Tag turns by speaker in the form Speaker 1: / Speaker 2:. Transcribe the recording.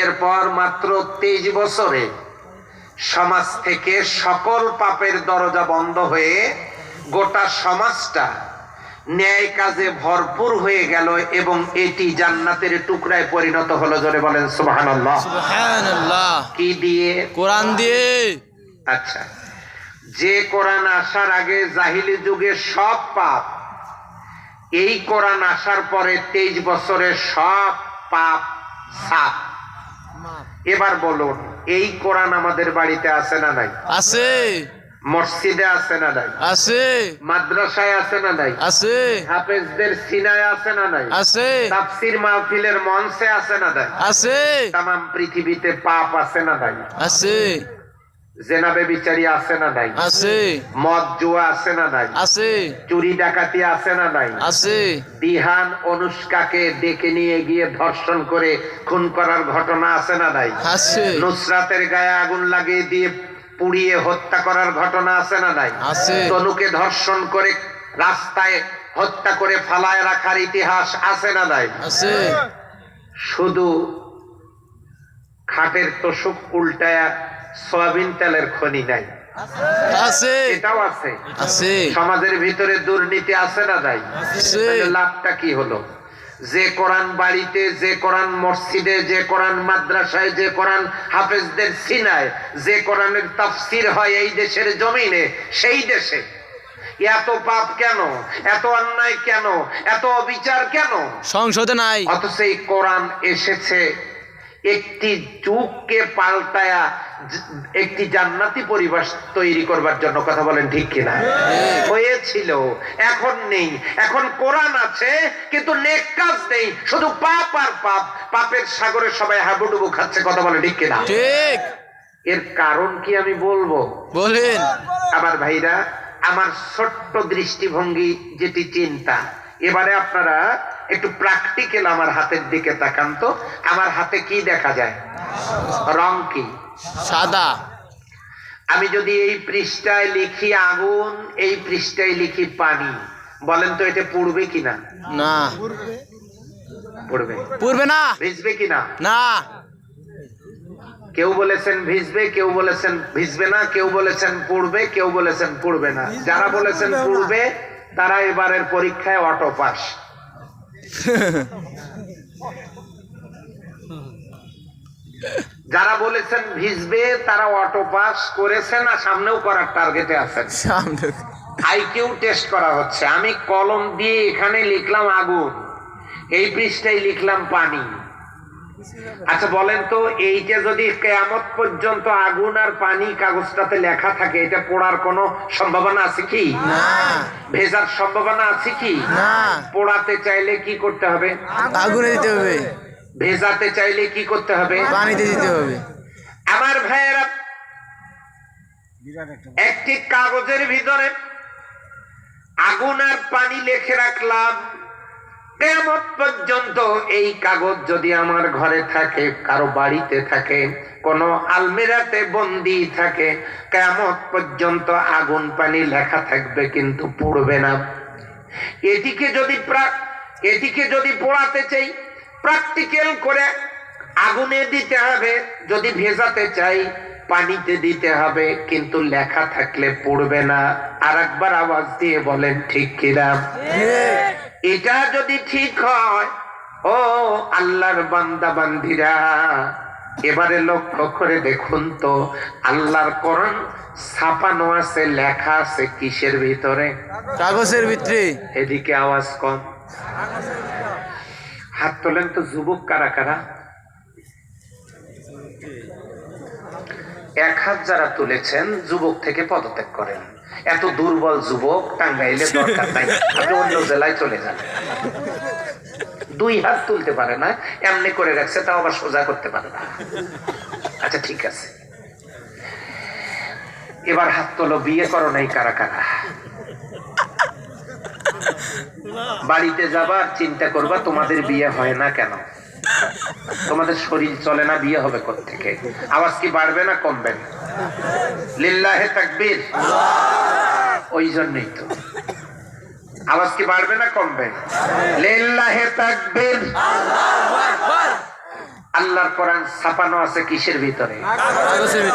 Speaker 1: এর পর মাত্র 23 বছরে সমাজ থেকে সকল পাপের দরজা বন্ধ হয়ে গোটা সমাজটা ন্যায় কাজে ভরপুর হয়ে গেল এবং এটি জান্নাতের টুকরায় পরিণত হলো। জোরে বলেন সুবহানাল্লাহ।
Speaker 2: সুবহানাল্লাহ।
Speaker 1: কি দিয়ে?
Speaker 2: কোরআন দিয়ে।
Speaker 1: আচ্ছা, যে কোরআন আসার আগে জাহিলি যুগে সব পাপ, এই কোরআন আসার পরে 23 বছরে সব পাপ সাফ। এবার বলুন, এই কোরআন আমাদের বাড়িতে আছে না নাই?
Speaker 2: আছে।
Speaker 1: মসজিদে আছে না নাই?
Speaker 2: আছে।
Speaker 1: মাদ্রাসায় আছে না নাই?
Speaker 2: আছে।
Speaker 1: হাফেজদের সিনায় আছে না নাই?
Speaker 2: আছে।
Speaker 1: তাফসীর মাহফিলের মঞ্চে আছে না নাই?
Speaker 2: আছে।
Speaker 1: তামাম পৃথিবীতে পাপ আছে না নাই?
Speaker 2: আছে।
Speaker 1: জেনা বেবিচারি আছে না নাই?
Speaker 2: আছে।
Speaker 1: মদ জুয়া আছে না নাই?
Speaker 2: আছে।
Speaker 1: চুরি ডাকাতি আছে না নাই?
Speaker 2: আছে।
Speaker 1: বিহান অনুষ্কাকে ডেকে নিয়ে গিয়ে ধর্ষণ করে খুন করার ঘটনা আছে না নাই?
Speaker 2: আছে।
Speaker 1: নুসরাতের গায়ে আগুন লাগিয়ে দিয়ে পুড়িয়ে হত্যা করার ঘটনা আছে না নাই?
Speaker 2: আছে।
Speaker 1: তনুকে ধর্ষণ করে রাস্তায় হত্যা করে ফালায় রাখার ইতিহাস আছে না নাই?
Speaker 2: আছে।
Speaker 1: শুধু খাটের তোষক উল্টায়া সয়াবিন তেলের খনি নাই?
Speaker 2: আছে।
Speaker 1: এটাও আছে।
Speaker 2: আছে।
Speaker 1: সমাজের ভিতরে দুর্নীতি আছে না নাই?
Speaker 2: আছে।
Speaker 1: লাভটা কি হলো? যে কোরআন বাড়িতে, যে কোরআন মসজিদে, যে কোরআন মাদ্রাসায়, যে কোরআন হাফেজদের সিনায়, যে কোরআনের তাফসীর হয় এই দেশের জমিনে, সেই দেশে এত পাপ কেন, এত অন্যায় কেন, এত অবিচার কেন?
Speaker 2: সংসদে নাই।
Speaker 1: অথচ এই কোরআন এসেছে একটি যুগকে পাল্টায়া একটি জান্নাতি পরিবেশ তৈরি করবার জন্য। কথা বলেন ঠিক কিনা? হয়েছিল, এখন নেই। এখন কোরআন আছে কিন্তু নেক কাজ নেই, শুধু পাপ আর পাপ। পাপের সাগরে সবাই হাবুডুবু খাচ্ছে। কথা বলেন ঠিক কিনা?
Speaker 2: ঠিক।
Speaker 1: এর কারণ কি আমি বলবো?
Speaker 2: বলেন।
Speaker 1: আবার ভাইরা, আমার ছোট্ট দৃষ্টিভঙ্গি যেটি চিন্তা, এবারে আপনারা একটু প্র্যাকটিক্যাল আমার হাতের দিকে তাকান তো। আমার হাতে কি দেখা যায়? রং কি?
Speaker 2: সাদা।
Speaker 1: আমি যদি এই পৃষ্ঠায় লিখি আগুন, এই পৃষ্ঠায় লিখি পানি, বলেন তো এটা পুড়বে কিনা?
Speaker 2: না।
Speaker 1: পুড়বে।
Speaker 2: পুড়বে না।
Speaker 1: ভিজবে কিনা?
Speaker 2: না।
Speaker 1: কেউ বলেছেন ভিজবে, কেউ বলেছেন ভিজবে না, কেউ বলেছেন পুড়বে, কেউ বলেছেন পুড়বে না। যারা বলেছেন পুড়বে তারা এবারের পরীক্ষায় অটো পাস। যারা বলেছেন ভিজবে তারা অটো পাস করেছেন আর সামনেও করার টার্গেটে আছেন। আইকিউ টেস্ট করা হচ্ছে। আমি কলম দিয়ে এখানে লিখলাম আগুন, এই পৃষ্ঠায় লিখলাম পানি। আচ্ছা বলেন তো, এইটা যদি কিয়ামত পর্যন্ত আগুন আর পানি কাগজটাতে লেখা থাকে, এটা পোড়ার কোনো সম্ভাবনা আছে কি?
Speaker 2: না।
Speaker 1: ভেজার সম্ভাবনা আছে কি?
Speaker 2: না।
Speaker 1: পোড়াতে চাইলে কি করতে হবে?
Speaker 2: আগুনে দিতে হবে।
Speaker 1: ভেজাতে চাইলে কি করতে হবে?
Speaker 2: পানিতে দিতে হবে।
Speaker 1: আমার ভাইয়েরা, একটি কাগজের ভিতরে আগুন আর পানি লিখে রাখলাম। কিয়ামত পর্যন্ত এই কাগজ যদি আমার ঘরে থাকে, কারো বাড়িতে থাকে, কোন আলমিরাতে বন্দি থাকে, কিয়ামত পর্যন্ত আগুন পানি লেখা থাকবে কিন্তু পুড়বে না। এটিকে যদি পোড়াতে চাই, প্র্যাকটিক্যাল করে আগুনে দিতে হবে। যদি ভেজাতে চাই, পানিতে দিতে হবে। কিন্তু লেখা থাকলে পড়বে না। আর একবার আওয়াজ দিয়ে বলেন ঠিক কিনা? এটা যদি ঠিক হয়, ও আল্লাহর বান্দা বান্দিরা, এবারে লক্ষ্য করে দেখুন তো, আল্লাহর কোরআন ছাপানো আছে, লেখা আছে কিসের ভিতরে?
Speaker 2: কাগজের ভিতরে।
Speaker 1: এদিকে আওয়াজ কম। হাত তোলেন তো যুবক কারা কারা? এক হাত যারা তুলেছেন যুবক থেকে পদত্যাগ করেন। এত দুর্বল যুবক টাঙ্গাইলে দরকার নাই, আপনি অন্য জেলায় চলে যান। দুই হাত তুলতে পারে না, এমনি করে রাখছে, তাও আবার সোজা করতে পারে না। আচ্ছা ঠিক আছে, এবার হাত তোলো। বিয়ে করো নাই কারা কারা? বাড়িতে যাবার চিন্তা করবা তোমাদের বিয়ে হয় না কেন? তোমাদের শরীর চলে না, বিয়ে হবে কোত্থেকে? আওয়াজ কি বাড়বে না কমবে? লিল্লাহে তাকবীর। ওই জন্যই তো আওয়াজ কি বাড়বে না কমবে? লিল্লাহে তাকবীর। আল্লাহর কোরআন ছাপানো আছে কিসের ভিতরে?
Speaker 2: কাগজের ভিতরে।